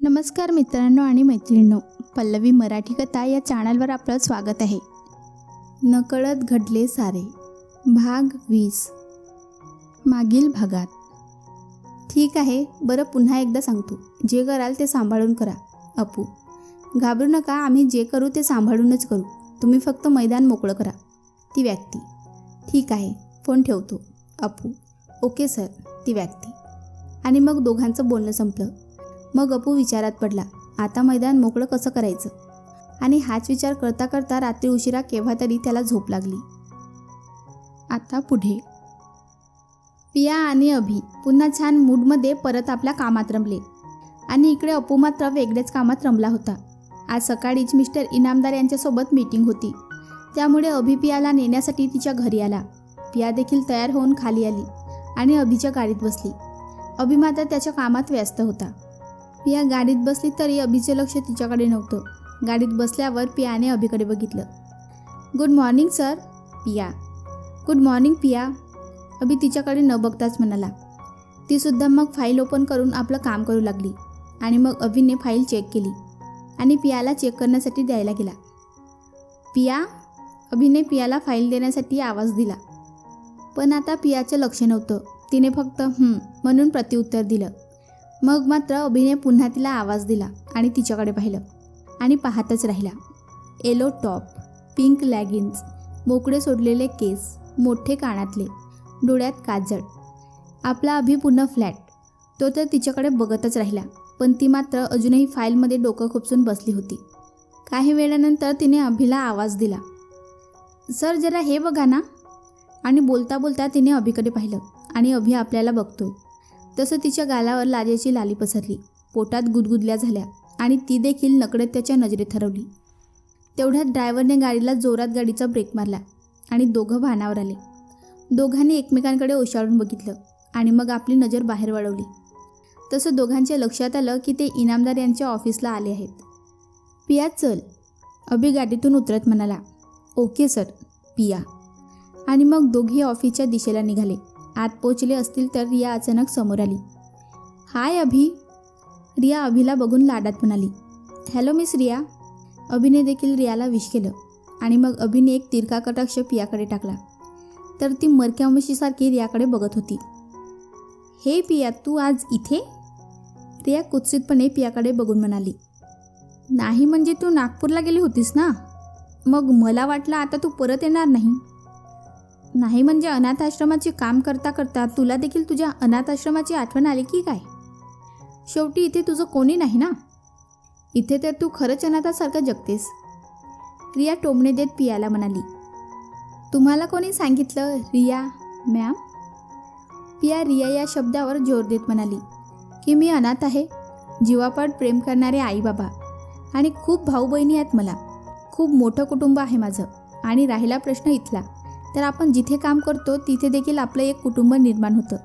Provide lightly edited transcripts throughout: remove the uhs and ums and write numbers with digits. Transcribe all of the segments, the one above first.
नमस्कार मित्रांनो आणि मैत्रिणींनो, पल्लवी मराठी कथा या चॅनलवर आपलं स्वागत आहे. नकळत घडले सारे भाग 20. मागील भागात. ठीक आहे, बरं पुन्हा एकदा सांगतो, जे कराल ते सांभाळून करा. अपू, घाबरू नका, आम्ही जे करू ते सांभाळूनच करू. तुम्ही फक्त मैदान मोकळं करा. ती व्यक्ती, ठीक आहे, फोन ठेवतो. अपू, ओके सर. ती व्यक्ती. आणि मग दोघांचं बोलणं संपलं. मग अपू विचारात पडला, आता मैदान मोकळं कसं करायचं. आणि हाच विचार करता करता रात्री उशिरा केव्हा तरी त्याला झोप लागली. आता पुढे. पिया आणि अभि पुन्हा छान मूडमध्ये परत आपल्या कामात रमले. आणि इकडे अपू मात्र वेगळ्याच कामात रमला होता. आज सकाळीच मिस्टर इनामदार यांच्यासोबत मीटिंग होती, त्यामुळे अभि पियाला नेण्यासाठी तिच्या घरी आला. पिया देखील तयार होऊन खाली आली आणि अभिच्या गाडीत बसली. अभि मात्र त्याच्या कामात व्यस्त होता. पिया गाडीत बसली तरी अभिचे लक्ष तिच्याकडे नव्हतं. गाडीत बसल्यावर पियाने अभिकडे बघितलं. Good morning sir. पिया, गुड मॉर्निंग पिया. अभि तिच्याकडे न बघताच म्हणाला. तीसुद्धा मग फाईल ओपन करून आपलं काम करू लागली. आणि मग अभिने फाईल चेक केली आणि पियाला चेक करण्यासाठी द्यायला गेला. पिया. अभिने पियाला फाईल देण्यासाठी आवाज दिला, पण आता पियाचं लक्ष नव्हतं. तिने फक्त म्हणून प्रत्युत्तर दिलं. मग मात्र अभिने पुन्हा तिला आवाज दिला आणि तिच्याकडे पाहिलं आणि पाहतच राहिला. येलो टॉप, पिंक लॅगिन्स, मोकळे सोडलेले केस, मोठे कानातले, डोळ्यात काजळ. आपला अभि पूर्ण फ्लॅट. तो तर तिच्याकडे बघतच राहिला, पण ती मात्र अजूनही फाईलमध्ये डोकं खुपसून बसली होती. काही वेळानंतर तिने अभिला आवाज दिला, सर जरा हे बघा ना. आणि बोलता बोलता तिने अभिकडे पाहिलं आणि अभि आपल्याला बघतोय. तसं तिच्या गालावर लाजेची लाली पसरली, पोटात गुदगुदल्या झाल्या आणि ती देखील नकळत त्याच्या नजरेत हरवली. तेवढ्यात ड्रायव्हरने गाडीला जोरात गाडीचा ब्रेक मारला आणि दोघं भानावर आले. दोघांनी एकमेकांकडे ओशाळून बघितलं आणि मग आपली नजर बाहेर वळवली. तसं दोघांच्या लक्षात आलं की ते इनामदार यांच्या ऑफिसला आले आहेत. पिया चल. अभि गाडीतून उतरत म्हणाला. Okay sir. पिया. आणि मग दोघे ऑफिसच्या दिशेला निघाले. आत पोचले असतील तर रिया अचानक समोर आली. हाय अभि. रिया अभिला बघून लाडात म्हणाली. Hello miss Riya. अभिने देखील रियाला विश केलं आणि मग अभिने एक तिरका कटाक्ष पियाकडे टाकला, तर ती मरक्या म्हशीसारखी रियाकडे बघत होती. हे पिया, तू आज इथे. रिया कुत्सितपणे पियाकडे बघून म्हणाली. नाही म्हणजे तू नागपूरला गेली होतीस ना, मग मला वाटलं आता तू परत येणार नाही. नाही म्हणजे अनाथ आश्रमाचे काम करता करता तुला देखील तुझ्या अनाथ आश्रमाची आठवण आली की काय. शेवटी इथे तुझं कोणी नाही ना. इथे तर तू खरंच अनाथासारखं जगतेस. रिया टोमणे देत पियाला म्हणाली. तुम्हाला कोणी सांगितलं रिया मॅम. पिया रिया या शब्दावर जोर देत म्हणाली की मी अनाथ आहे. जीवापाड प्रेम करणारे आई बाबा आणि खूप भाऊ बहिणी आहेत मला. खूप मोठं कुटुंब आहे माझं. आणि राहिला प्रश्न इथला, तर आपण जिथे काम करतो तिथे देखील आपलं एक कुटुंब निर्माण होतं.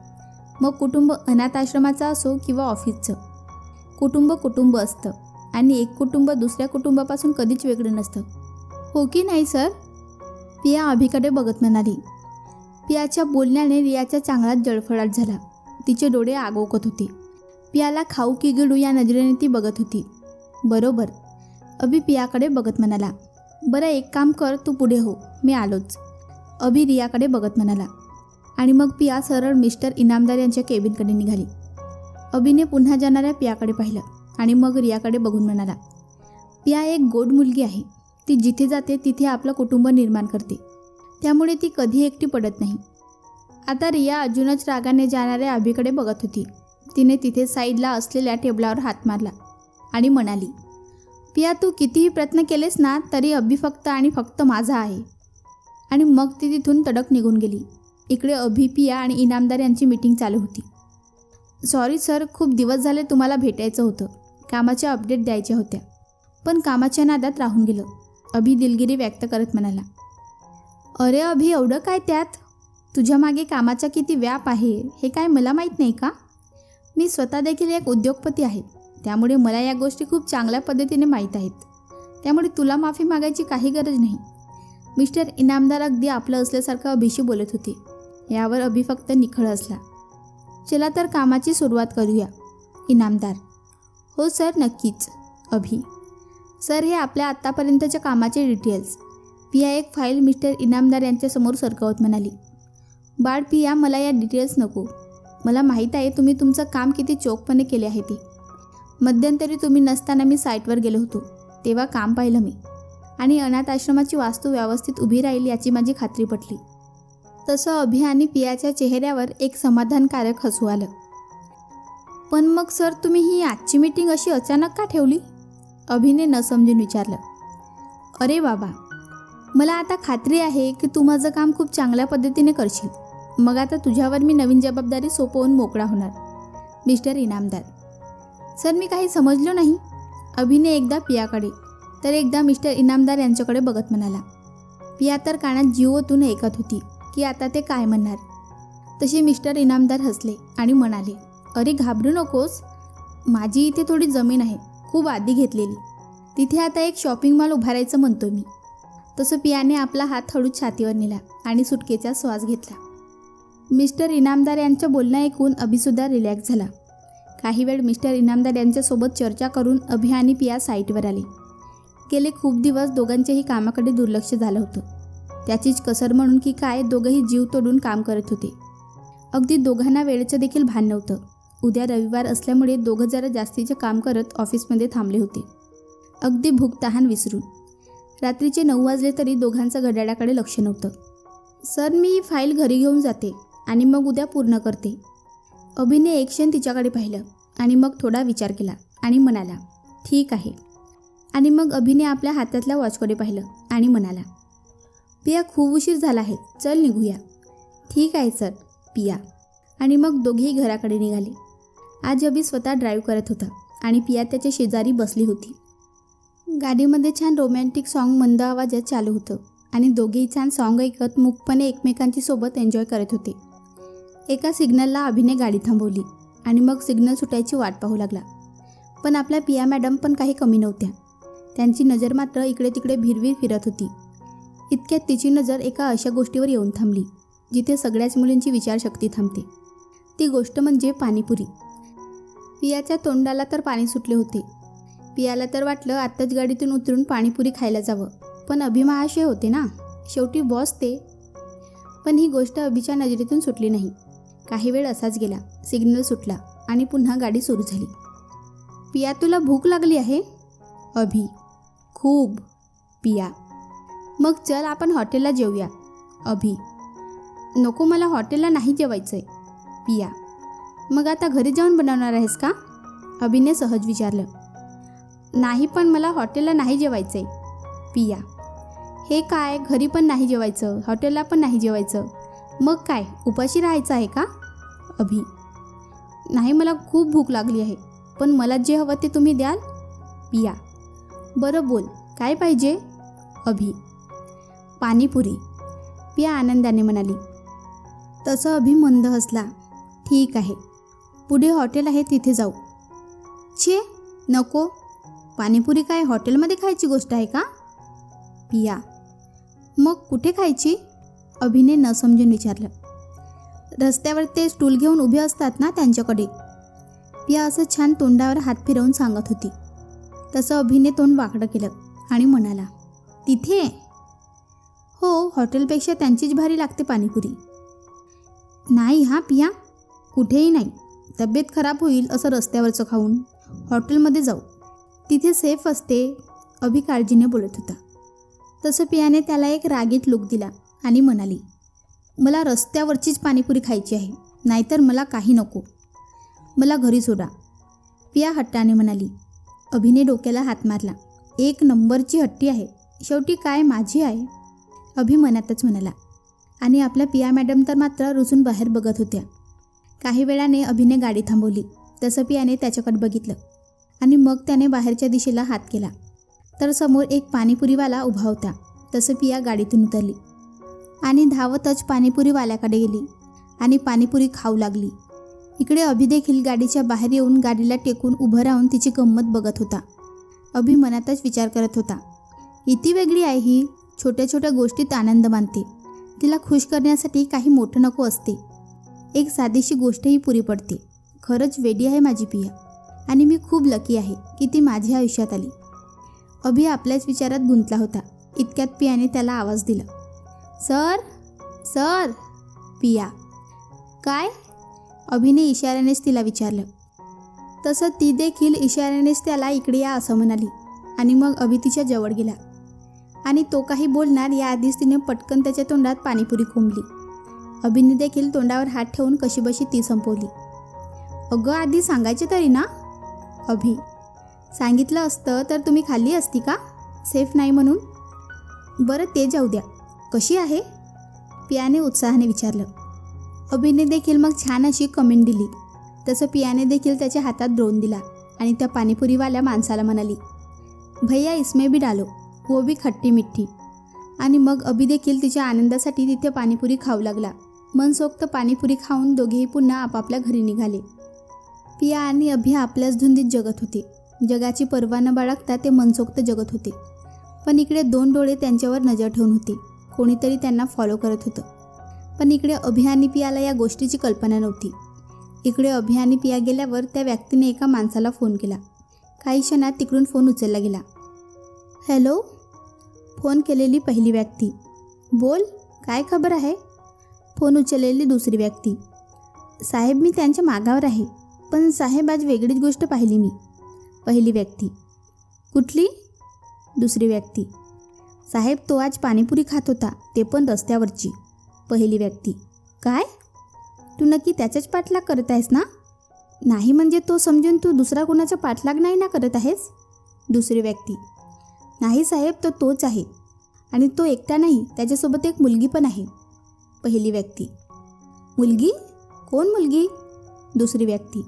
मग कुटुंब अनाथ आश्रमाचं असो किंवा ऑफिसचं, कुटुंब कुटुंब असतं आणि एक कुटुंब दुसऱ्या कुटुंबापासून कधीच वेगळं नसतं. हो की नाही सर. पिया अभिकडे बघत म्हणाली. पियाच्या बोलण्याने रियाचा चांगलाच जळफळाट झाला. तिचे डोळे आगोकत होते. पियाला खाऊ की गिळू या नजरेने ती बघत होती. बरोबर. अभि पियाकडे बघत म्हणाला. बरं एक काम कर, तू पुढे हो, मी आलोच. अभि रियाकडे बघत म्हणाला. आणि मग पिया सरळ मिस्टर इनामदार यांच्या केबिनकडे निघाली. अभिने पुन्हा जाणाऱ्या पियाकडे पाहिलं आणि मग रियाकडे बघून म्हणाला. पिया एक गोड मुलगी आहे. ती जिथे जाते तिथे आपलं कुटुंब निर्माण करते, त्यामुळे ती कधी एकटी पडत नाही. आता रिया अजूनच रागाने जाणाऱ्या अभिकडे बघत होती. तिने तिथे साईडला असलेल्या टेबलावर हात मारला आणि म्हणाली. पिया, तू कितीही प्रयत्न केलेस ना तरी अभि फक्त आणि फक्त माझा आहे. आणि मग ती तिथून तडक निघून गेली. इकडे अभि, पिया आणि इनामदार यांची मीटिंग चालू होती. सॉरी सर, खूप दिवस झाले तुम्हाला भेटायचं होतं. कामाच्या अपडेट द्यायच्या होत्या, पण कामाच्या नादात राहून गेलं. अभि दिलगिरी व्यक्त करत म्हणाला. अरे अभि, एवढं काय त्यात. तुझ्या मागे कामाचा किती व्याप आहे हे काय मला माहीत नाही का. मी स्वतः देखील एक उद्योगपती आहे, त्यामुळे मला या गोष्टी खूप चांगल्या पद्धतीने माहीत आहेत. त्यामुळे तुला माफी मागायची काही गरज नाही. मिस्टर इनामदार अगदी आपलं असल्यासारखं अभिशी बोलत होते. यावर अभि फक्त निखळ हसला. चला तर कामाची सुरुवात करूया. इनामदार. हो सर, नक्कीच. अभि, सर हे आपल्या आत्तापर्यंतच्या कामाचे डिटेल्स. पिया एक फाईल मिस्टर इनामदार यांच्यासमोर सरकवत म्हणाली. बाळ पिया, मला या डिटेल्स नको. मला माहीत आहे तुम्ही तुमचं काम किती चोखपणे केले आहे ते. मध्यंतरी तुम्ही नसताना मी साईटवर गेलो होतो, तेव्हा काम पाहिलं मी, आणि अनाथ आश्रमाची वास्तू व्यवस्थित उभी राहील याची माझी खात्री पटली. तसं अभि आणि पियाच्या चेहऱ्यावर एक समाधानकारक हसू आलं. पण मग सर, तुम्ही ही आजची मीटिंग अशी अचानक का ठेवली? अभिने न समजून विचारलं. अरे बाबा, मला आता खात्री आहे की तू माझं काम खूप चांगल्या पद्धतीने करशील. मग आता तुझ्यावर मी नवीन जबाबदारी सोपवून मोकळा होणार. मिस्टर इनामदार. सर, मी काही समजलो नाही. अभिने एकदा पियाकडे तर एकदा मिस्टर इनामदार यांच्याकडे बघत म्हणाला. पिया तर कानात जीव ओतून ऐकत होती की आता ते काय म्हणणार. तसे मिस्टर इनामदार हसले आणि म्हणाले, अरे घाबरू नकोस. माझी इथे थोडी जमीन आहे, खूप आधी घेतलेली. तिथे आता एक शॉपिंग मॉल उभारायचं म्हणतो मी. तसं पियाने आपला हात हळूच छातीवर नेला आणि सुटकेचा श्वास घेतला. मिस्टर इनामदार यांचं बोलणं ऐकून अभिसुद्धा रिलॅक्स झाला. काही वेळ मिस्टर इनामदार यांच्यासोबत चर्चा करून अभि आणि पिया साईटवर आले. गेले खूप दिवस दोघांच्याही कामाकडे दुर्लक्ष झालं होतं. त्याचीच कसर म्हणून की काय दोघंही जीव तोडून काम करत होते. अगदी दोघांना वेळेचं देखील भान नव्हतं. उद्या रविवार असल्यामुळे दोघं जरा जास्तीचे काम करत ऑफिसमध्ये थांबले होते, अगदी भूक तहान विसरून. रात्रीचे 9 वाजले तरी दोघांचं घड्याळाकडे लक्ष नव्हतं. सर, मी ही फाईल घरी घेऊन जाते आणि मग उद्या पूर्ण करते. अभिने एक क्षण तिच्याकडे पाहिलं आणि मग थोडा विचार केला आणि म्हणाला, ठीक आहे. आणि मग अभिने आपल्या हातातल्या वॉचकडे पाहिलं आणि म्हणाला, पिया, खूप उशीर झाला आहे, चल निघूया. ठीक आहे सर, पिया. आणि मग दोघेही घराकडे निघाले. आज अभि स्वतः ड्राईव्ह करत होता आणि पिया त्याच्या शेजारी बसली होती. गाडीमध्ये छान रोमॅन्टिक सॉन्ग मंद आवाजात चालू होतं आणि दोघेही छान सॉन्ग ऐकत मूकपणे एकमेकांची सोबत एन्जॉय करत होते. एका सिग्नलला अभिने गाडी थांबवली आणि मग सिग्नल सुटायची वाट पाहू लागला. पण आपल्या पिया मॅडम पण काही कमी नव्हत्या. त्यांची नजर मात्र इकडे तिकडे भिरवीर फिरत होती. इतक्यात तिची नजर एका अशा गोष्टीवर येऊन थांबली जिथे सगळ्याच मुलींची विचारशक्ती थांबते. ती गोष्ट म्हणजे पाणीपुरी. पियाच्या तोंडाला तर पाणी सुटले होते. पियाला तर वाटलं आत्ताच गाडीतून उतरून पाणीपुरी खायला जावं, पण अभि महाशय होते ना, शेवटी बॉस ते. पण ही गोष्ट अभिच्या नजरेतून सुटली नाही. काही वेळ असाच गेला. सिग्नल सुटला आणि पुन्हा गाडी सुरू झाली. पिया, तुला भूक लागली आहे? अभि, खूप. पिया, मग चल आपण हॉटेलला जेवूया. अभि, नको, मला हॉटेलला नाही जेवायचं आहे. पिया, मग आता घरी जाऊन बनवणार आहेस का? अभिने सहज विचारलं. नाही, पण मला हॉटेलला नाही जेवायचं आहे. पिया, हे काय, घरी पण नाही जेवायचं, हॉटेलला पण नाही जेवायचं, मग काय उपाशी राहायचं आहे का? अभि, नाही, मला खूप भूक लागली आहे, पण मला जे हवं ते तुम्ही द्याल? पिया, बरं बोल, काय पाहिजे? अभि, पाणीपुरी. पिया आनंदाने म्हणाली. तसं अभि मंद हसला. ठीक आहे, पुढे हॉटेल आहे तिथे जाऊ. छे, नको. पाणीपुरी काय हॉटेलमध्ये खायची गोष्ट आहे का? पिया, मग कुठे खायची? अभिने न समजून विचारलं. रस्त्यावर ते स्टूल घेऊन उभे असतात ना, त्यांच्याकडे. पिया असं छान तोंडावर हात फिरवून सांगत होती. तसं अभिने तोंड वाकडं केलं आणि म्हणाला, तिथे? हो, हॉटेलपेक्षा त्यांचीच भारी लागते पाणीपुरी. नाही हां पिया, कुठेही नाही. तब्येत खराब होईल असं रस्त्यावरचं खाऊन. हॉटेलमध्ये जाऊ, तिथे सेफ असते. अभि काळजीने बोलत होता. तसं पियाने त्याला एक रागीट लुक दिला आणि म्हणाली, मला रस्त्यावरचीच पाणीपुरी खायची आहे, नाहीतर मला काही नको. मला घरी सोडा. पिया हट्टाने म्हणाली. अभिने डोक्याला हात मारला. एक नंबरची हट्टी आहे, शेवटी काय माझी आहे. अभि मनातच म्हणाला. आणि आपल्या पिया मॅडम तर मात्र रुसून बाहेर बघत होत्या. काही वेळाने अभिने गाडी थांबवली. तसं पियाने त्याच्याकडे बघितलं आणि मग त्याने बाहेरच्या दिशेला हात केला तर समोर एक पाणीपुरीवाला उभा होता. तसं पिया गाडीतून उतरली आणि धावतच पाणीपुरीवाल्याकडे गेली आणि पाणीपुरी खाऊ लागली. इकडे अभि देखील गाडीच्या बाहेर येऊन गाडीला टेकून उभं राहून तिची गंमत बघत होता. अभि मनातच विचार करत होता, इती वेगळी आहे ही, छोट्या छोट्या गोष्टीत आनंद मानते. तिला खुश करण्यासाठी काही मोठं नको असते. एक साधीशी गोष्टही पुरी पडते. खरंच वेडी आहे माझी पिया. आणि मी खूप लकी आहे की ती माझ्या आयुष्यात आली. अभि आपल्याच विचारात गुंतला होता. इतक्यात पियाने त्याला आवाज दिला. Sir sir. पिया. काय? अभिने इशाऱ्यानेच तिला विचारलं. तसं ती देखील इशाऱ्यानेच त्याला इकडे या असं म्हणाली आणि मग अभि तिच्या जवळ गेला आणि तो काही बोलणार याआधीच तिने पटकन त्याच्या तोंडात पाणीपुरी कोंबली. अभिने देखील तोंडावर हात ठेवून कशीबशी ती संपवली. अगं आधी सांगायचे तरी ना. अभि. सांगितलं असतं तर तुम्ही खाल्ली असती का? सेफ नाही म्हणून. बरं ते जाऊ द्या. कशी आहे? पियाने उत्साहाने विचारलं. अभिने देखील मग छान अशी कमेंट दिली. तसं पियाने देखील त्याच्या हातात द्रोण दिला आणि त्या पाणीपुरीवाल्या माणसाला म्हणाली, भैया इसमें भी डालो, वो भी खट्टी मिठी. आणि मग अभि देखील तिच्या आनंदासाठी तिथे पाणीपुरी खाऊ लागला. मनसोक्त पाणीपुरी खाऊन दोघेही पुन्हा आपापल्या घरी निघाले. पिया आणि अभि आपल्याच धुंदीत जगत होते. जगाची पर्वा न बाळगता ते मनसोक्त जगत होते. पण इकडे 2 डोळे त्यांच्यावर नजर ठेवून होते. कोणीतरी त्यांना फॉलो करत होतं. पण इकडे अभि आणि पियाला या गोष्टीची कल्पना नव्हती. इकडे अभि आणि पिया गेल्यावर त्या व्यक्तीने एका माणसाला फोन केला. काही क्षणात तिकडून फोन उचलला गेला. हॅलो. फोन केलेली पहिली व्यक्ती. बोल, काय खबर आहे? फोन उचललेली दुसरी व्यक्ती. साहेब मी त्यांच्या मागावर आहे, पण साहेब आज वेगळीच गोष्ट पाहिली मी. पहिली व्यक्ती. कुठली? दुसरी व्यक्ती. साहेब तो आज पाणीपुरी खात होता, ते पण रस्त्यावरची. पहिली व्यक्ती. काय? तू नक्की त्याच्याच पाठलाग करत आहेस ना? नाही म्हणजे तो समजून तू दुसरा कोणाचा पाठलाग नाही ना करत आहेस? दुसरी व्यक्ती. नाही साहेब, तो तोच आहे आणि तो एकटा नाही, त्याच्यासोबत एक मुलगी पण आहे. पहिली व्यक्ती. मुलगी? कोण मुलगी? दुसरी व्यक्ती.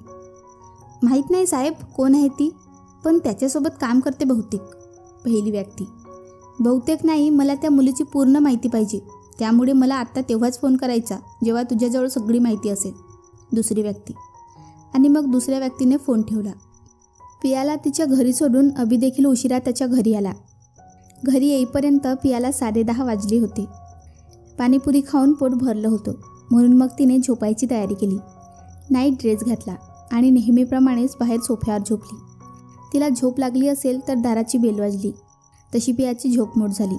माहीत नाही साहेब कोण आहे ती, पण त्याच्यासोबत काम करते बहुतेक. पहिली व्यक्ती. बहुतेक नाही, मला त्या मुलीची पूर्ण माहिती पाहिजे, त्यामुळे मला आत्ता तेव्हाच फोन करायचा जेव्हा तुझ्याजवळ सगळी माहिती असेल. दुसरी व्यक्ती. आणि मग दुसऱ्या व्यक्तीने फोन ठेवला. पियाला तिच्या घरी सोडून अभि देखील उशिरा त्याच्या घरी आला. घरी येईपर्यंत पियाला 10:30 वाजले होते. पाणीपुरी खाऊन पोट भरलं होतं, म्हणून मग तिने झोपायची तयारी केली. नाईट ड्रेस घातला आणि नेहमीप्रमाणेच बाहेर सोफ्यावर झोपली. तिला झोप लागली असेल तर दाराची बेल वाजली. तशी पियाची झोपमोड झाली.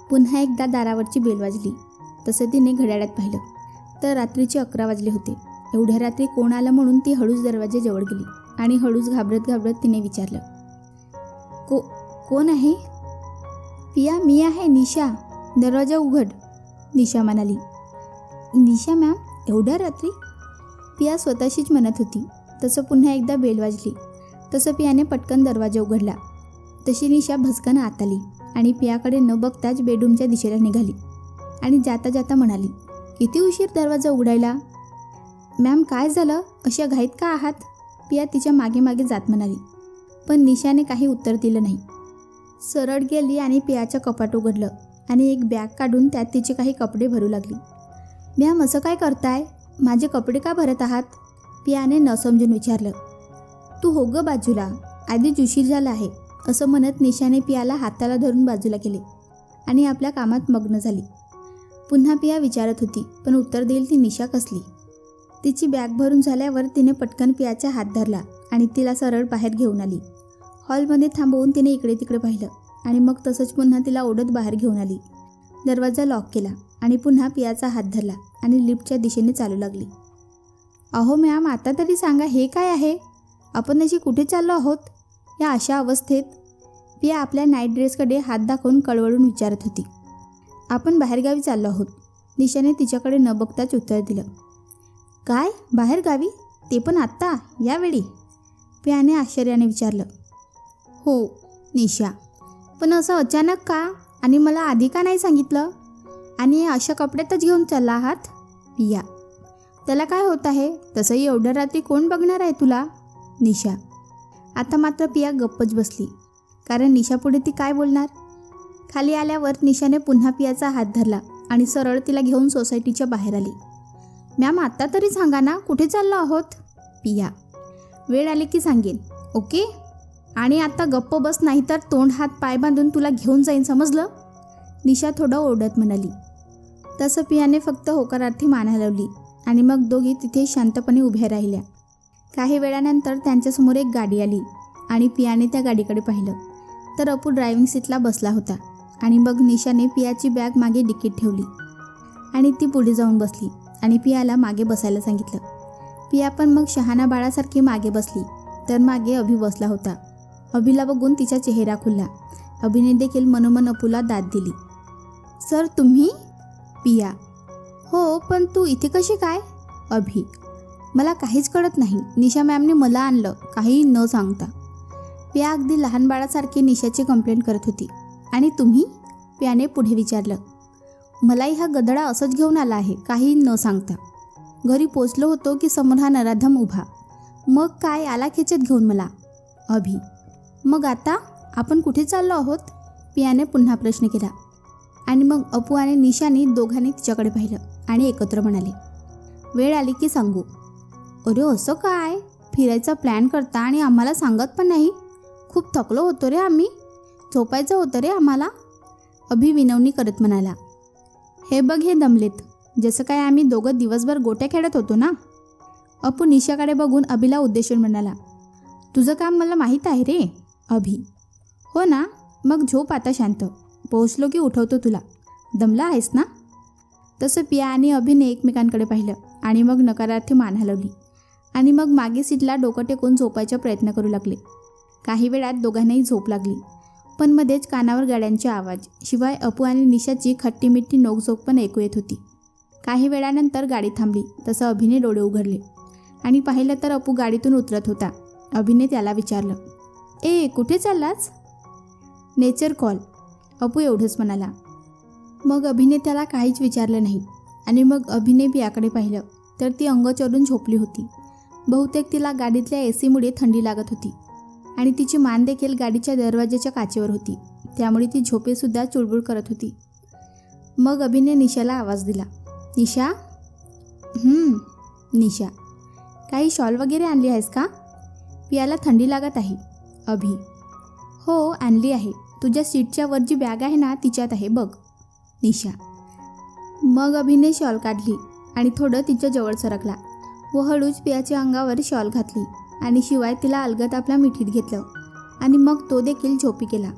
पुन्हा एकदा दारावरची बेल वाजली. तसं तिने घड्याळात पाहिलं तर रात्रीचे 11 वाजले होते. एवढ्या रात्री कोण आलं म्हणून ती हळूच दरवाजाजवळ गेली आणि हळूच घाबरत घाबरत तिने विचारलं, कोण आहे? पिया, मी आहे निशा, दरवाजा उघड. निशा म्हणाली. निशा मॅम, एवढ्या रात्री? पिया स्वतःशीच म्हणत होती. तसं पुन्हा एकदा बेल वाजली. तसं पियाने पटकन दरवाजा उघडला. तशी निशा भसकन आत आली आणि पियाकडे न बघताच बेडरूमच्या दिशेला निघाली आणि जाता जाता म्हणाली, किती उशीर दरवाजा उघडायला? मॅम काय झालं, अशा घाईत का आहात? पिया तिच्या मागे मागे जात म्हणाली. पण निशाने काही उत्तर दिलं नाही. सरळ गेली आणि पियाचं कपाट उघडलं आणि एक बॅग काढून त्यात तिचे काही कपडे भरू लागली. मॅम असं काय करताय? माझे कपडे का भरत आहात? पियाने न समजून विचारलं. तू हो गं बाजूला, आधीच उशीर झाला आहे, असं म्हणत निशाने पियाला हाताला धरून बाजूला केले आणि आपल्या कामात मग्न झाली. पुन्हा पिया विचारत होती, पण उत्तर देईल ती निशा कसली? तिची बॅग भरून झाल्यावर तिने पटकन पियाचा हात धरला आणि तिला सरळ बाहेर घेऊन आली. हॉलमध्ये थांबवून तिने इकडे तिकडे पाहिलं आणि मग तसंच पुन्हा तिला ओढत बाहेर घेऊन आली. दरवाजा लॉक केला आणि पुन्हा पियाचा हात धरला आणि लिफ्टच्या दिशेने चालू लागली. अहो मॅम, आता तरी सांगा हे काय आहे? आपण अशी कुठे चाललो आहोत? या अशा अवस्थेत? पिया आपल्या नाईट ड्रेसकडे हात दाखवून कळवळून विचारत होती. आपण बाहेरगावी चाललो आहोत. निशाने तिच्याकडे न बघताच उत्तर दिलं. काय, बाहेरगावी? ते पण आत्ता, यावेळी? पियाने आश्चर्याने विचारलं. हो निशा, पण असं अचानक का? आणि मला आधी का नाही सांगितलं? आणि अशा कपड्यातच घेऊन चालला आहात? पिया. त्याला काय होत आहे? तसंही एवढ्या रात्री कोण बघणार आहे तुला? निशा. आता मात्र पिया गप्पच बसली, कारण निशापुढे ती काय बोलणार? खाली आल्यावर निशाने पुन्हा पियाचा हात धरला आणि सरळ तिला घेऊन सोसायटीच्या बाहेर आली. मॅम आता तरी सांगा ना, कुठे चाललो आहोत? पिया. वेळ आली की सांगेन, ओके? आणि आता गप्प बस, नाही तर तोंड हात पाय बांधून तुला घेऊन जाईन, समजलं? निशा थोडं ओरडत म्हणाली. तसं पियाने फक्त होकारार्थी मान हलवली आणि मग दोघी तिथे शांतपणे उभ्या राहिल्या. काही वेळानंतर त्यांच्यासमोर एक गाडी आली आणि पियाने त्या गाडीकडे पाहिलं तर अपू ड्रायव्हिंग सीटला बसला होता. आणि मग निशाने पियाची बॅग मागे डिकीत ठेवली आणि ती पुढे जाऊन बसली आणि पियाला मागे बसायला सांगितलं. पिया पण मग शहाणा बाळासारखी मागे बसली तर मागे अभि बसला होता. अभिला बघून तिचा चेहरा खुलला. अभिने देखील मनोमन अपूला दाद दिली. सर तुम्ही? पिया. हो, पण तू इथे कशी काय? अभि. मला काहीच कळत नाही. निशा मॅमने मला आणलं काही न सांगता. पिया अगदी लहान बाळासारखी निशाची कंप्लेंट करत होती. आणि तुम्ही? पियाने पुढे विचारलं. मलाही हा गधडा असंच घेऊन आला आहे काही न सांगता. घरी पोचलो होतो की समोर हा नराधम उभा. मग काय आला खेचत घेऊन मला. अभि. मग आता आपण कुठे चाललो आहोत? पियाने पुन्हा प्रश्न केला. आणि मग अपू आणि निशाने दोघांनी तिच्याकडे पाहिलं आणि एकत्र म्हणाले, वेळ आली की सांगू. अरे असं काय? फिरायचा प्लॅन करता आणि आम्हाला सांगत पण नाही. खूप थकलो होतो रे आम्ही. झोपायचं होतं रे आम्हाला. अभि विनवणी करत म्हणाला. हे बघ हे दमलेत. जसं काय आम्ही दोघं दिवसभर गोट्या खेळत होतो ना. अपू निशाकडे बघून अभिला उद्देशून म्हणाला. तुझं काम मला माहीत आहे रे. अभि. हो ना, मग झोप आता शांत. पोहोचलो की उठवतो तुला. दमला आहेस ना? तसं पिया आणि अभिने एकमेकांकडे पाहिलं आणि मग नकारार्थी मान हलवली आणि मग मागे सीटला डोकं टेकून झोपायचा प्रयत्न करू लागले. काही वेळात दोघांनाही झोप लागली. पण मध्येच कानावर गाड्यांचे आवाज शिवाय अपू आणि निशाची खट्टीमिट्टी नोकझोक पण ऐकू येत होती. काही वेळानंतर गाडी थांबली. तसं अभिने डोळे उघडले आणि पाहिलं तर अपू गाडीतून उतरत होता. अभिने त्याला विचारलं, ए कुठे चाललास? Nature call. अपू एवढंच म्हणाला. मग अभिने त्याला काहीच विचारलं नाही. आणि मग अभिने पियाकडे पाहिलं तर ती अंग चढून झोपली होती. बहुतेक तिला गाडीतल्या एसीमुळे थंडी लागत होती आणि तिची मान देखील गाडीच्या दरवाजाच्या काचेवर होती. त्यामुळे ती झोपेसुद्धा चुळबुळ करत होती. मग अभिने निशाला आवाज दिला. निशा? निशा. काही शॉल वगैरे आणली आहेस का? पियाला थंडी लागत आहे. अभि. हो आणली आहे. तुझ्या सीटच्या वर जी बॅग आहे ना तिच्यात आहे बघ. निशा. मग अभिने शॉल काढली आणि थोडं तिच्या जवळ सरकला व हळूच पियाच्या अंगावर शॉल घातली आणि शिवाय तिला अलगद आपल्या मिठीत घेतलं आणि मग तो देखील झोपी केला.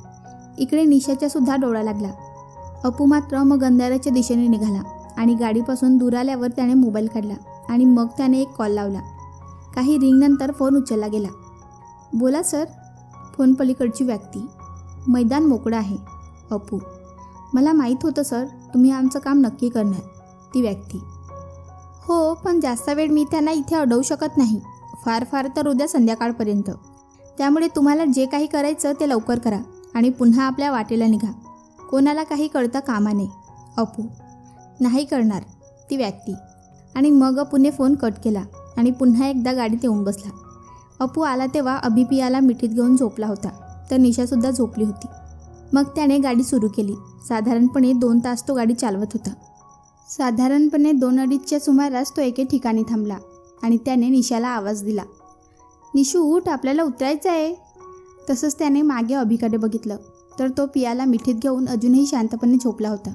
इकडे निशाच्या सुद्धा डोळा लागला. अपू मात्र मग अंधाराच्या दिशेने निघाला आणि गाडीपासून दूर आल्यावर त्याने मोबाईल काढला आणि मग त्याने एक कॉल लावला. काही रिंगनंतर फोन उचलला गेला. बोला सर. फोन पलीकडची व्यक्ती. मैदान मोकळं आहे. अपू. मला माहीत होतं सर तुम्ही आमचं काम नक्की करणार. ती व्यक्ती. हो पण जास्त वेळ मी त्यांना इथे अडवू शकत नाही. फार फार तर उद्या संध्याकाळपर्यंत. त्यामुळे तुम्हाला जे काही करायचं ते लवकर करा आणि पुन्हा आपल्या वाटेला निघा. कोणाला काही कळता कामा नये. अपू. नाही करणार. ती व्यक्ती. आणि मग अपूने फोन कट केला आणि पुन्हा एकदा गाडीत येऊन बसला. अपू आला तेव्हा अभि पियाला मिठीत घेऊन झोपला होता तर निशासुद्धा झोपली होती. मग त्याने गाडी सुरू केली. साधारणपणे 2 तास तो गाडी चालवत होता. साधारणपणे 2:30च्या सुमारास तो एके ठिकाणी थांबला आणि त्याने निशाला आवाज दिला. निशू उठ आपल्याला उतरायचं आहे. तसंच त्याने मागे अभिकडे बघितलं तर तो पियाला मिठीत घेऊन अजूनही शांतपणे झोपला होता.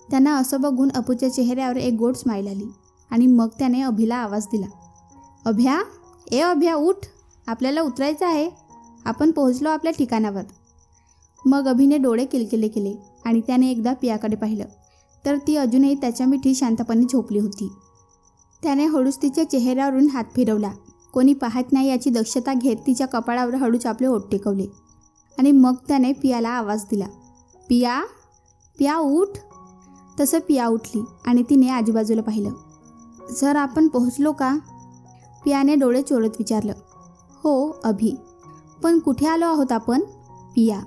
त्यांना असं बघून अपूच्या चेहऱ्यावर एक गोड स्माईल आली आणि मग त्याने अभिला आवाज दिला. अभ्या. ए अभ्या उठ. आपल्याला उतरायचं आहे. आपण पोहोचलो आपल्या ठिकाणावर. मग अभिने डोळे किलकिले केले आणि त्याने एकदा पियाकडे पाहिलं तर ती अजूनही त्याच्या मिठीत शांतपणे झोपली होती. त्याने हळूच तिच्या चेहऱ्यावरून हात फिरवला. कोणी पाहत नाही याची दक्षता घेत तिच्या कपाळावर हळूच आपले ओठ टेकवले आणि मग त्याने पियाला आवाज दिला. पिया. पिया उठ. तसं पिया उठली आणि तिने आजूबाजूला पाहिलं. सर आपण पोहोचलो का? पियाने डोळे चोरत विचारलं. हो. अभि. पण कुठे आलो आहोत आपण? पिया.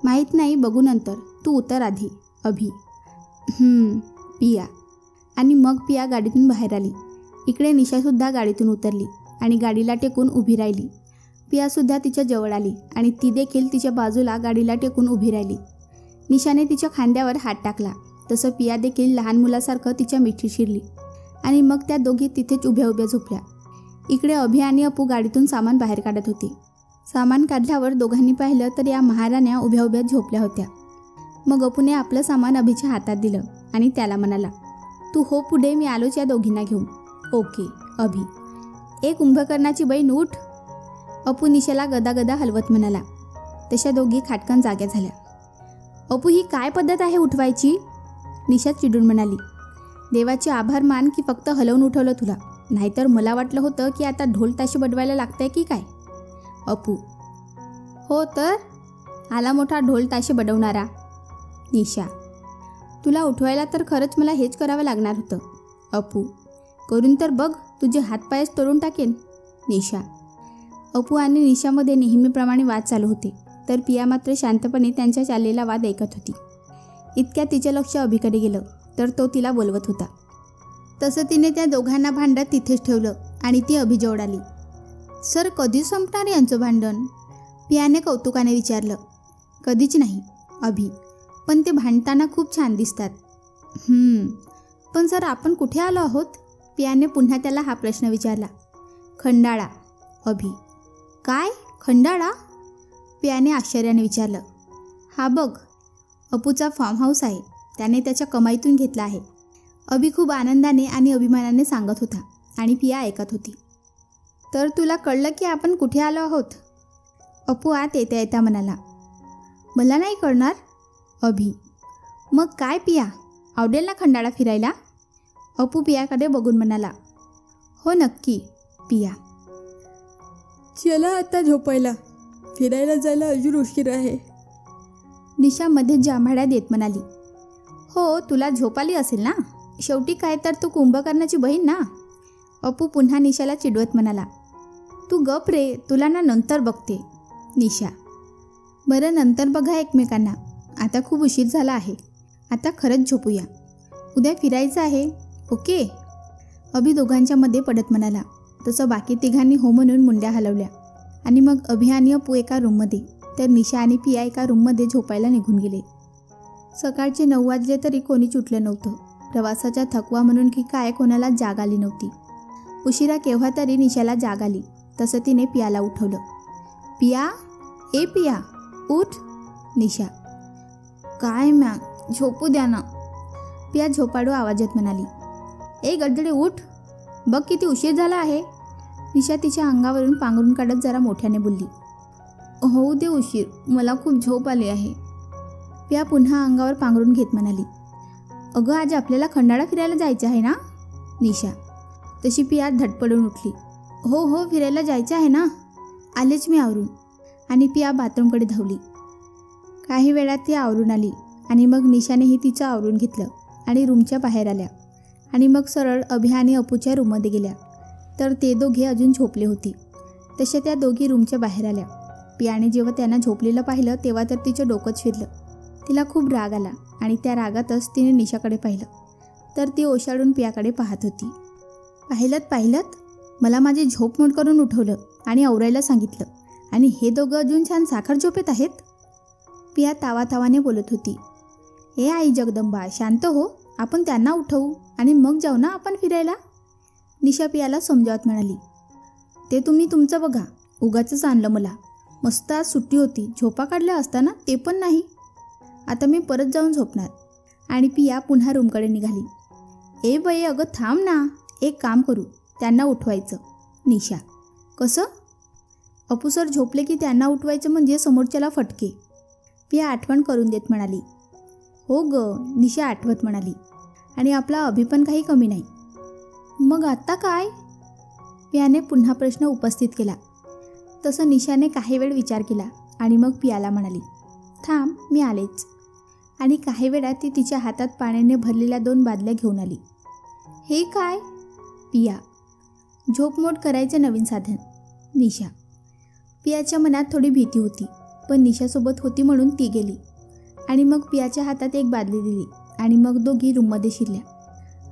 माहीत नाही बघू नंतर. तू उतर आधी. अभि. पिया. आणि मग पिया गाडीतून बाहेर आली. इकडे निशासुद्धा गाडीतून उतरली आणि गाडीला टेकून उभी राहिली. पियासुद्धा तिच्या जवळ आली आणि ती देखील तिच्या बाजूला गाडीला टेकून उभी राहिली. निशाने तिच्या खांद्यावर हात टाकला. तसं पिया देखील लहान मुलासारखं तिच्या मिठीत शिरली आणि मग त्या दोघी तिथेच उभ्या उभ्या झोपल्या. इकडे अभि आणि अपू गाडीतून सामान बाहेर काढत होते. सामान काढल्यावर दोघांनी पाहिलं तर या महाराण्या उभ्या उभ्या झोपल्या होत्या. मग अपूने आपलं सामान अभिच्या हातात दिलं आणि त्याला म्हणाला. तू हो पुढे मी आलोच या दोघींना घेऊन. ओके. अभि. ए कुंभकर्णाची बहीण उठ, अपू निशाला गदागदा हलवत म्हणाला. तशा दोघी खाटकन जाग्या झाल्या. अपू ही काय पद्धत आहे उठवायची, निशा चिडून म्हणाली. देवाचे आभार मान की फक्त हलवून उठवलं तुला, नाहीतर मला वाटलं होतं की आता ढोल ताशे बडवायला लागतंय की काय. अपू हो तर आला मोठा ढोल ताशे बडवणारा. निशा तुला उठवायला तर खरंच मला हेच करावं लागणार होतं. अपू करून तर बघ, तुझे हातपायच तोडून टाकेन. निशा अपू आणि निशामध्ये नेहमीप्रमाणे वाद चालू होते, तर पिया मात्र शांतपणे त्यांच्या चाललेला वाद ऐकत होती. इतक्या तिचे लक्ष अभिकडे गेलं तर तो तिला बोलवत होता. तसं तिने त्या दोघांना भांडत तिथेच ठेवलं आणि ती अभिजवळ आली. सर कधी संपणार यांचं भांडण, पियाने कौतुकाने विचारलं. कधीच नाही अभि, पण ते भांडताना खूप छान दिसतात. पण सर आपण कुठे आलो आहोत, पियाने पुन्हा त्याला हा प्रश्न विचारला. खंडाळा. अभि काय खंडाळा, पियाने आश्चर्याने विचारलं. हा बघ अपूचा फार्म हाऊस आहे, त्याने त्याच्या कमाईतून घेतला आहे. अभि खूप आनंदाने आणि अभिमानाने सांगत होता आणि पिया ऐकत होती. तर तुला कळलं की आपण कुठे आलो आहोत, अपू आत येता येता म्हणाला. मला नाही कळणार. अभि मग काय पिया, आवडेल ना खंडाळा फिरायला, अपू पियाकडे बघून म्हणाला. हो नक्की. पिया चला आता झोपायला, फिरायला जायला अजून उशीर आहे. निशा मध्ये जांभाड्या देत म्हणाली. हो तुला झोप आली असेल ना, शेवटी काय तर तू कुंभकर्णाची बहीण ना. अपू पुन्हा निशाला चिडवत म्हणाला. तू गप रे, तुला ना नंतर बघते. निशा बरं नंतर बघा एकमेकांना, आता खूप उशीर झाला आहे, आता खरंच झोपूया, उद्या फिरायचं आहे ओके. अभि दोघांच्या मध्ये पडत म्हणाला. तसं बाकी तिघांनी हो म्हणून मुंड्या हलवल्या आणि मग अभि आणि अपू एका रूममध्ये, तर निशा आणि पिया एका रूममध्ये झोपायला निघून गेले. सकाळचे 9 वाजले तरी कोणीच उठलं नव्हतं. प्रवासाचा थकवा म्हणून की काय कोणाला जाग आली नव्हती. उशिरा केव्हा तरी निशाला जाग आली. तसं तिने पियाला उठवलं. पिया ए पिया उठ. निशा काय मॅम झोपू द्या ना. पिया झोपाडू आवाजात म्हणाली. ए गडदडे उठ, बघ किती उशीर झाला आहे. निशा तिच्या अंगावरून पांघरून काढत जरा मोठ्याने बोलली. होऊ दे उशीर, मला खूप झोप आली आहे. पिया पुन्हा अंगावर पांघरून घेत म्हणाली. अगं आज आपल्याला खंडाळा फिरायला जायचं आहे ना. निशा तशी पिया धडपडून उठली. हो हो फिरायला जायचं आहे ना, आलेच मी आवरून. आणि पिया बाथरूमकडे धावली. काही वेळात ती आवरून आली आणि मग निशानेही तिचं आवरून घेतलं आणि रूमच्या बाहेर आल्या आणि मग सरळ अभि आणि अपूच्या रूममध्ये गेल्या. तर ते दोघे अजून झोपले होते. तसे त्या दोघी रूमच्या बाहेर आल्या. पियाने जेव्हा त्यांना झोपलेलं पाहिलं तेव्हा तर तिचं डोकंच फिरलं. तिला खूप राग आला आणि त्या रागातच तिने निशाकडे पाहिलं. तर ती ओशाळून पियाकडे पाहत होती. पाहिलत मला माझी झोप मोड करून उठवलं आणि आवरायला सांगितलं, आणि हे दोघं अजून छान साखर झोपेत आहेत. पिया तावातावाने बोलत होती. हे आई जगदंबा शांत हो, आपण त्यांना उठवू आणि मग जाऊ ना आपण फिरायला. निशा पियाला समजावत म्हणाली. ते तुम्ही तुमचं बघा, उगाचच आणलं मला. मस्त आज सुट्टी होती, झोपा काढल्या असताना ते पण नाही. आता मी परत जाऊन झोपणार. आणि पिया पुन्हा रूमकडे निघाली. ए बाई अगं थांब ना, एक काम करू, त्यांना उठवायचं. निशा कसं. अपू सर झोपले की त्यांना उठवायचं म्हणजे समोरच्याला फटके. पिया आठवण करून देत म्हणाली. हो ग, निशा आठवत म्हणाली. आणि आपला अभि पण काही कमी नाही. मग आत्ता काय. पियाने पुन्हा प्रश्न उपस्थित केला. तसं निशाने काही वेळ विचार केला आणि मग पियाला म्हणाली. थांब मी आलेच. आणि काही वेळात ती तिच्या हातात पाण्याने भरलेल्या 2 बादल्या घेऊन आली. हे काय. पिया झोपमोड करायचं नवीन साधन. निशा पियाच्या मनात थोडी भीती होती, पण निशासोबत होती म्हणून ती गेली आणि मग पियाच्या हातात एक बादली दिली आणि मग दोघी रूममध्ये शिरल्या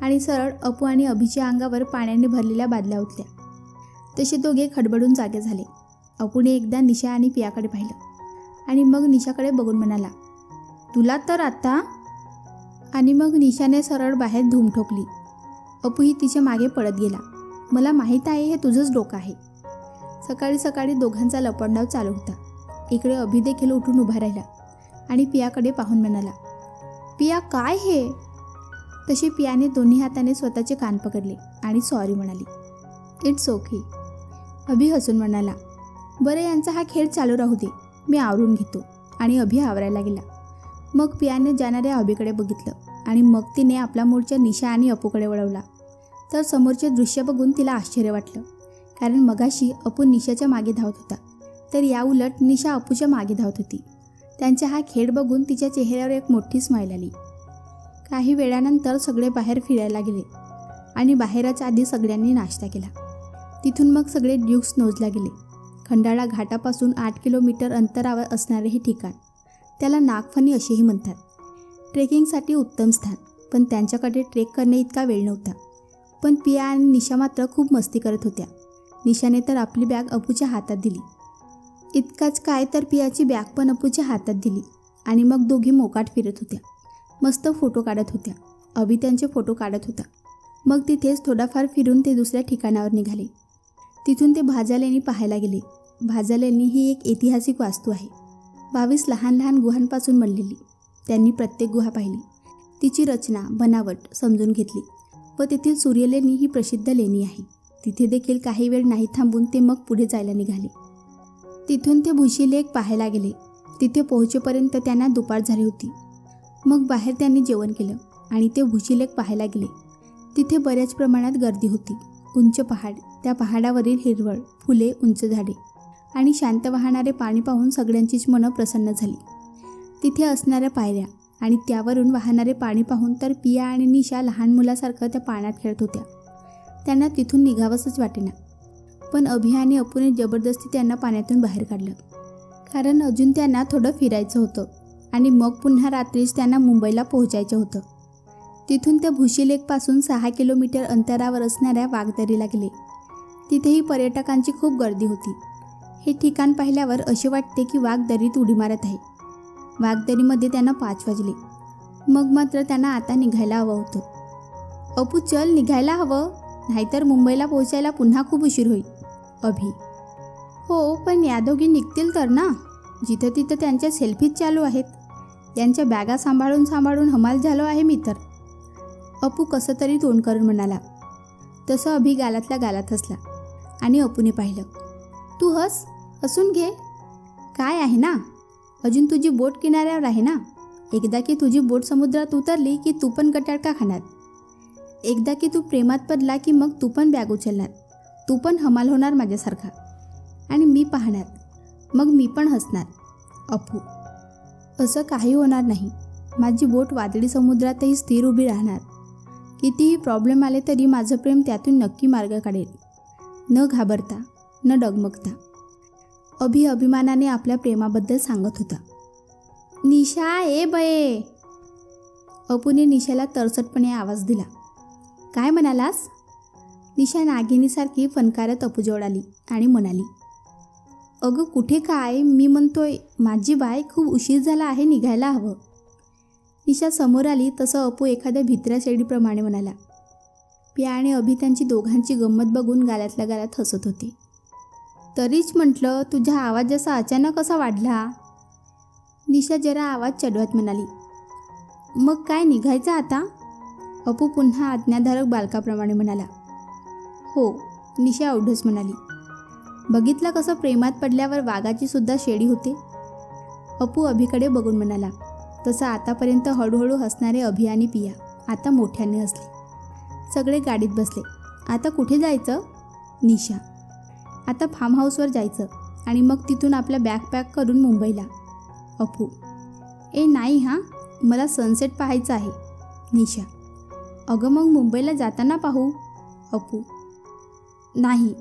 आणि सरळ अपू आणि अभिच्या अंगावर पाण्याने भरलेल्या बादल्या ओतल्या. तसे दोघे खडबडून जागे झाले. अपूने एकदा निशा आणि पियाकडे पाहिलं आणि मग निशाकडे बघून म्हणाला. तुला तर आता. आणि मग निशाने सरळ बाहेर धूम ठोकली. अपूही तिच्या मागे पळत गेला. मला माहीत आहे हे तुझंच डोकं आहे. सकाळी सकाळी दोघांचा लपंडाव चालू होता. इकडे अभि देखील उठून उभा राहिला आणि पियाकडे पाहून म्हणाला. पिया काय हे. तशी पियाने दोन्ही हाताने स्वतःचे कान पकडले आणि सॉरी म्हणाली. It's okay. अभि हसून म्हणाला, बरं यांचा हा खेळ चालू राहू दे, मी आवरून घेतो. आणि अभि आवरायला गेला. मग पियाने जाणाऱ्या अभिकडे बघितलं आणि मग तिने आपला मूळच्या निशा आणि अपूकडे वळवला. तर समोरचे दृश्य बघून तिला आश्चर्य वाटलं, कारण मगाशी अपू निशाच्या मागे धावत होता, तर याउलट निशा अपूच्या मागे धावत होती. त्यांचा हा खेळ बघून तिच्या चेहऱ्यावर एक मोठी स्माईल आली. काही वेळानंतर सगळे बाहेर फिरायला गेले आणि बाहेरच आधी सगळ्यांनी नाश्ता केला. तिथून मग सगळे ड्यूक्स नोजला गेले. खंडाळा घाटापासून 8 किलोमीटर अंतरावर असणारे हे ठिकाण, त्याला नागफणी असेही म्हणतात. ट्रेकिंगसाठी उत्तम स्थान, पण त्यांच्याकडे ट्रेक करणे इतका वेळ नव्हता. पण पिया आणि निशा मात्र खूप मस्ती करत होत्या. निशाने तर आपली बॅग अपूच्या हातात दिली. इतकाच काय तर पियाची बॅग पण अपूच्या हातात दिली आणि मग दोघी मोकाट फिरत होत्या. मस्त फोटो काढत होत्या. अभि त्यांचे फोटो काढत होता. मग तिथेच थोडाफार फिरून ते दुसऱ्या ठिकाणावर निघाले. तिथून ते भाजा लेणी पाहायला गेले. भाजा लेणी ही एक ऐतिहासिक वास्तू आहे. 22 लहान लहान गुहांपासून बनलेली. त्यांनी प्रत्येक गुहा पाहिली, तिची रचना बनावट समजून घेतली व तेथील सूर्यलेणी ही प्रसिद्ध लेणी आहे. तिथे देखील काही वेळ नाही थांबून ते मग पुढे जायला निघाले. तिथून ते भुशी लेक पाहायला गेले. तिथे पोहोचेपर्यंत त्यांना दुपार झाली होती. मग बाहेर त्यांनी जेवण केलं आणि ते भुशी लेक पाहायला गेले. तिथे बऱ्याच प्रमाणात गर्दी होती. उंच पहाड, त्या पहाडावरील हिरवळ फुले, उंच झाडे आणि शांत वाहणारे पाणी पाहून सगळ्यांचीच मनं प्रसन्न झाली. तिथे असणाऱ्या पायऱ्या आणि त्यावरून वाहणारे पाणी पाहून तर पिया आणि निशा लहान मुलासारखं त्या पाण्यात खेळत होत्या. त्यांना तिथून निघावंसंच वाटेना. पण अभि आणि अपूने जबरदस्ती त्यांना पाण्यातून बाहेर काढलं, कारण अजून त्यांना थोडं फिरायचं होतं आणि मग पुन्हा रात्रीच त्यांना मुंबईला पोहोचायचं होतं. तिथून त्या भुशी लेकपासून 6 किलोमीटर अंतरावर असणाऱ्या वाघदरीला गेले. तिथेही पर्यटकांची खूप गर्दी होती. हे ठिकाण पाहिल्यावर असे वाटते की वाघ दरीत उडी मारत आहे. वाघदरीमध्ये त्यांना 5 वाजले. मग मात्र त्यांना आता निघायला हवं होतं. अपू चल, निघायला हवं, नाहीतर मुंबईला पोहोचायला पुन्हा खूप उशीर होईल. अभि, हो पण या दोघी निघतील तर ना. जिथं तिथं त्यांच्या सेल्फीज चालू आहेत. त्यांच्या बॅगा सांभाळून सांभाळून हमाल झालो आहे मी तर. अपू कसं तरी तोंड करून म्हणाला. तसं अभि गालातल्या गालात हसला आणि अपूने पाहिलं. तू हसून घे, काय आहे ना, अजून तुझी बोट किनाऱ्यावर आहे ना. एकदा की तुझी बोट समुद्रात उतरली की तू पण कटाळका खाणार. एकदा की तू प्रेमात पडला की मग तू पण बॅग उचलणार. तू पण हमाल होणार माझ्यासारखा आणि मी पाहणार, मग मी पण हसणार. अपू, असं काही होणार नाही. माझी बोट वादळी समुद्रातही स्थिर उभी राहणार. कितीही प्रॉब्लेम आले तरी माझं प्रेम त्यातून नक्की मार्ग काढेल, न घाबरता, न डगमगता. अभि अभिमानाने आपल्या प्रेमाबद्दल सांगत होता. निशा, ए बये. अपूने निशाला तरसटपणे आवाज दिला. काय म्हणालास? निशा नागिनीसारखी फणकारत अपूजवळ आली आणि म्हणाली, अगं कुठे काय, मी म्हणतोय माझी बाय, खूप उशीर झाला आहे, निघायला हवं. निशा समोर आली तसं अपू एखाद्या भित्र्या शेळीप्रमाणे म्हणाला. पिया आणि अभि त्यांची दोघांची गंमत बघून गालातल्या गालात हसत होते. तरीच म्हटलं, तुझा आवाज जसा अचानक असा वाढला. निशा जरा आवाज चढवत म्हणाली. मग काय, निघायचं आता? अपू पुन्हा आज्ञाधारक बालकाप्रमाणे म्हणाला. हो, निशा अवढंच म्हणाली. बघितलं कसं प्रेमात पडल्यावर वाघाची सुद्धा शेळी होते. अपू अभिकडे बघून म्हणाला. तसं आतापर्यंत हळूहळू हसणारे अभि आणि पिया आता मोठ्याने हसले. सगळे गाडीत बसले. आता कुठे जायचं? निशा, आता फार्म हाऊसवर जायचं आणि मग तिथून आपला बॅग पॅक करून मुंबईला. अपू, ए नाही हां, मला सनसेट पाहायचं आहे. निशा, अगं मग मुंबईला जाताना पाहू. अपू, नाही,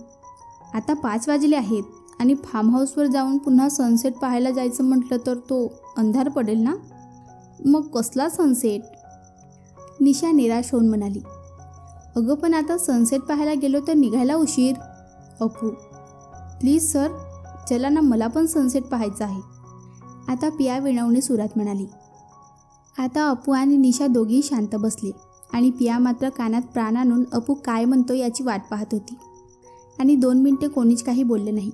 आता 5 वाजले आहेत आणि फार्म हाऊसवर जाऊन पुन्हा सनसेट पाहायला जायचं म्हटलं तर तो अंधार पडेल ना. मग कसला सनसेट? निशा निराश होऊन म्हणाली. अगं पण आता सनसेट पाहायला गेलो तर निघायला उशीर. अपू, प्लीज सर, चला ना, मला पण सनसेट पाहायचं आहे. आता पिया विनवणी सुरात म्हणाली. आता अपू आणि निशा दोघी शांत बसले आणि पिया मात्र कानात प्राण आणून अपू काय म्हणतो याची वाट पाहत होती. आणि 2 मिनिटे कोणीच काही बोलले नाही.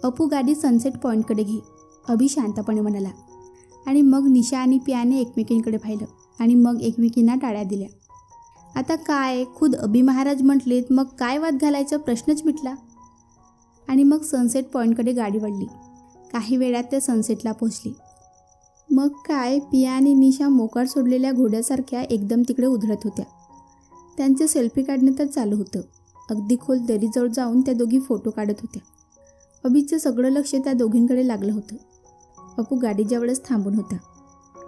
अपू, गाडी सनसेट पॉईंटकडे घे, अभि शांतपणे म्हणाला. आणि मग निशा आणि पियाने एकमेकींकडे पाहिलं आणि मग एकमेकींना टाळ्या दिल्या. आता काय, खुद अभि महाराज म्हटलेत, मग काय वाद घालायचा प्रश्नच मिटला. आणि मग सनसेट पॉईंटकडे गाडी वळली. काही वेळात ते सनसेटला पोचली. मग काय, पिया आणि निशा मोकाट सोडलेल्या घोड्यासारख्या एकदम तिकडे उधळत होत्या. त्यांचे सेल्फी काढणे तर चालू होतं. अगदी खोल दरीजवळ जाऊन त्या दोघी फोटो काढत होत्या. अभिचं सगळं लक्ष त्या दोघींकडे लागलं होतं. अपू गाडीजवळच थांबून होता.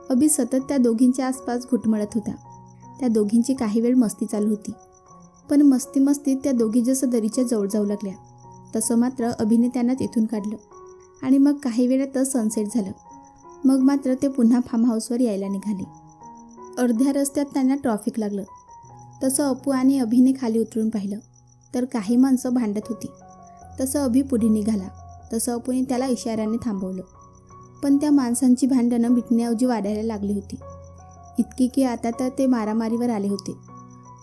अभि सतत त्या दोघींच्या आसपास घुटमळत होता. त्या दोघींची काही वेळ मस्ती चालू होती, पण मस्तीत त्या दोघी जसं दरीच्या जवळ जाऊ लागल्या तसं मात्र अभिने त्यांना तिथून काढलं. आणि मग काही वेळातच सनसेट झालं. मग मात्र ते पुन्हा फार्म हाऊसवर यायला निघाले. अर्ध्या रस्त्यात त्यांना ट्रॅफिक लागलं. तसं अपू आणि अभिने खाली उतरून पाहिलं तर काही माणसं भांडत होती. तसं अभि पुढे निघाला तसं अपूने त्याला इशाऱ्याने थांबवलं. पण त्या माणसांची भांडणं मिटण्याऐवजी वाढायला लागली होती. इतकी की आता तर ते मारामारीवर आले होते.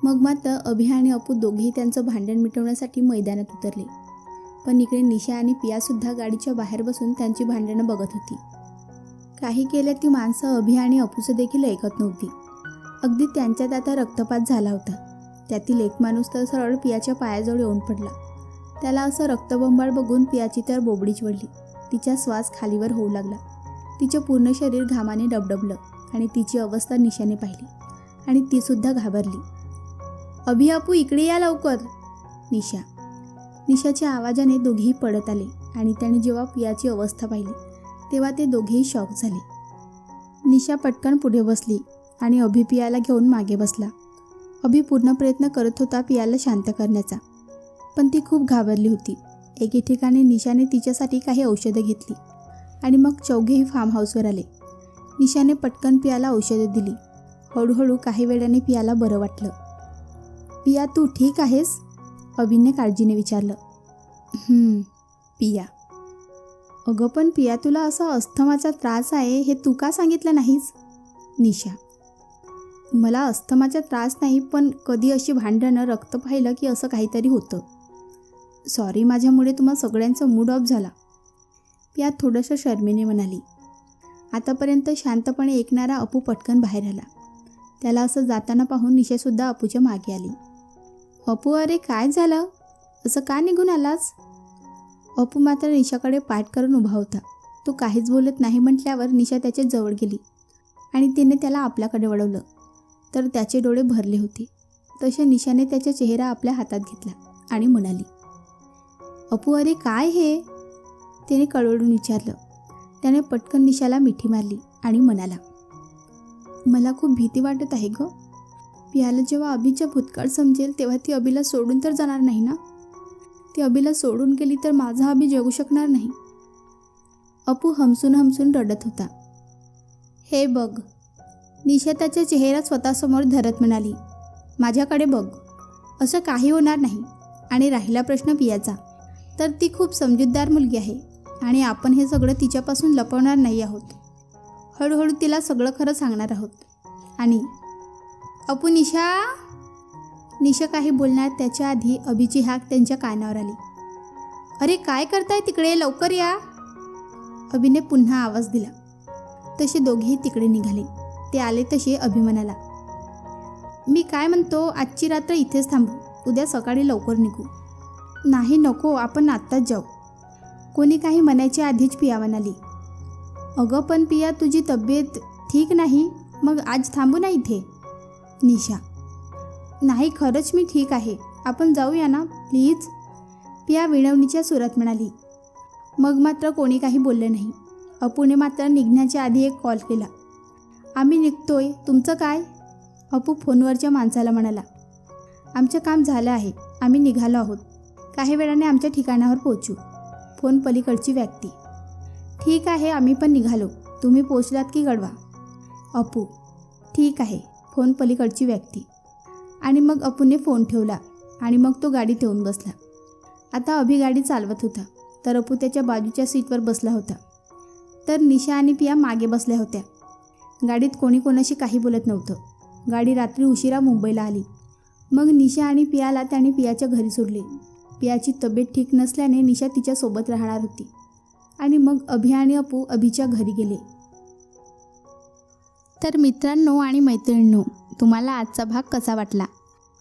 मग मात्र अभि आणि अपू दोघेही त्यांचं भांडण मिटवण्यासाठी मैदानात उतरले. पण इकडे निशा आणि पियासुद्धा गाडीच्या बाहेर बसून त्यांची भांडणं बघत होती. काही केल्या ती माणसं अभि आणि अपूचं देखील ऐकत नव्हती. अगदी त्यांच्यात आता रक्तपात झाला होता. त्यातील एक माणूस तर सरळ पियाच्या पायाजवळ येऊन पडला. त्याला असं रक्तबंबाळ बघून पियाची तर बोबडीच वळली. तिचा श्वास खालीवर होऊ लागला. तिचं पूर्ण शरीर घामाने डबडबलं आणि तिची अवस्था निशाने पाहिली आणि तीसुद्धा घाबरली. अभि, अपू इकडे या लवकर. निशाच्या आवाजाने दोघेही पडत आले आणि त्याने जेव्हा पियाची अवस्था पाहिली तेव्हा ते दोघेही शॉक झाले. निशा पटकन पुढे बसली आणि अभि पियाला घेऊन मागे बसला. अभि पूर्ण प्रयत्न करत होता पियाला शांत करण्याचा, पण ती खूप घाबरली होती. एके ठिकाणी निशाने तिच्यासाठी काही औषधं घेतली आणि मग चौघेही फार्म हाऊसवर आले. निशाने पटकन पियाला औषधं दिली. हळूहळू काही वेळाने पियाला बरं वाटलं. पिया, तू ठीक आहेस? अभिने काळजीने विचारलं. पिया. अगं पण पिया, तुला असा अस्थमाचा त्रास आहे हे तू का सांगितलं नाहीस? निशा. मला अस्थमाचा त्रास नाही, पण कधी अशी भांडणं, रक्त पाहिलं की असं काहीतरी होतं. सॉरी, माझ्यामुळे तुम्हा सगळ्यांचा मूड ऑफ झाला. पिया थोडंसं शर्मेने म्हणाली. आतापर्यंत शांतपणे ऐकणारा अपू पटकन बाहेर आला. त्याला असं जाताना पाहून निशासुद्धा अपूच्या मागे आली. अपू, अरे काय झालं? असं का निघून आलास? अपू मात्र निशाकडे पाठ करून उभा होता. तो काहीच बोलत नाही म्हटल्यावर निशा त्याच्या जवळ गेली आणि तिने त्याला आपल्याकडे वळवलं तर त्याचे डोळे भरले होते. तसे निशाने त्याचा चेहरा आपल्या हातात घेतला आणि म्हणाली, अपू, अरे काय हे? तिने कळवळून विचारलं. त्याने पटकन निशाला मिठी मारली आणि म्हणाला, मला खूप भीती वाटत आहे गं. पियाला जेव्हा अभिचा भूतकाळ समजेल तेव्हा ती अभिला सोडून तर जाणार नाही ना? ती अभिला सोडून गेली तर माझा अभि जगू शकणार नाही. अपू हमसून रडत होता. हे बघ. निशा त्याचा चेहरा स्वतःसमोर धरत म्हणाली, माझ्याकडे बघ. असं काही होणार नाही. आणि राहिला प्रश्न पियाचा, तर ती खूप समजूतदार मुलगी आहे आणि आपण हे सगळं तिच्यापासून लपवणार नाही आहोत. हळूहळू तिला सगळं खरं सांगणार आहोत. आणि अपू, निशा काही बोलणार त्याच्या आधी अभिची हाक त्यांच्या कानावर आली. अरे काय करताय तिकडे, लवकर या. अभिने पुन्हा आवाज दिला. तसे दोघेही तिकडे निघाले. ते आले तसे अभि म्हणाला, मी काय म्हणतो, आजची रात्र इथेच थांबू. उद्या सकाळी लवकर निघू. नाही नको, आपण आत्ताच जाऊ. कोणी काही म्हणायच्या आधीच पिया म्हणाली, अगं पण पिया, तुझी तब्येत ठीक नाही, मग आज थांबू ना इथे. निशा. नाही, खरंच मी ठीक आहे, आपण जाऊया ना प्लीज. पिया विनवणीच्या सुरात म्हणाली. मग मात्र कोणी काही बोलले नाही. अपूने मात्र निघण्याच्या आधी एक कॉल केला. आम्ही निघतोय, तुमचं काय? अपू फोनवरच्या माणसाला म्हणाला, आमचं काम झालं आहे, आम्ही निघालो आहोत. काही वेळाने आमच्या ठिकाणावर पोहोचू. फोन पलीकडची व्यक्ती. ठीक आहे, आम्ही पण निघालो. तुम्ही पोचलात की कळवा. अपू. ठीक आहे. फोन पलीकडची व्यक्ती. आणि मग अपूने फोन ठेवला आणि मग तो गाडीत येऊन बसला. आता अभि गाडी चालवत होता तर अपू त्याच्या बाजूच्या सीटवर बसला होता. तर निशा आणि पिया मागे बसल्या होत्या. गाडीत कोणी कोणाशी काही बोलत नव्हतं. गाडी रात्री उशिरा मुंबईला आली. मग निशा आणि पियाला त्याने पियाच्या घरी सोडले. पियाची तब्येत ठीक नसल्याने निशा तिच्यासोबत राहणार होती. आणि मग अभि आणि अपू अभिच्या घरी गेले. तर मित्रांनो आणि मैत्रिणींनो, तुम्हाला आजचा भाग कसा वाटला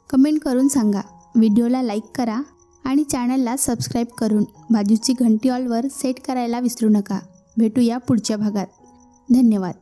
कमेंट करून सांगा. व्हिडिओला लाईक करा आणि चॅनलला सबस्क्राईब करून बाजूची घंटी ऑलवर सेट करायला विसरू नका. भेटूया पुढच्या भागात. धन्यवाद.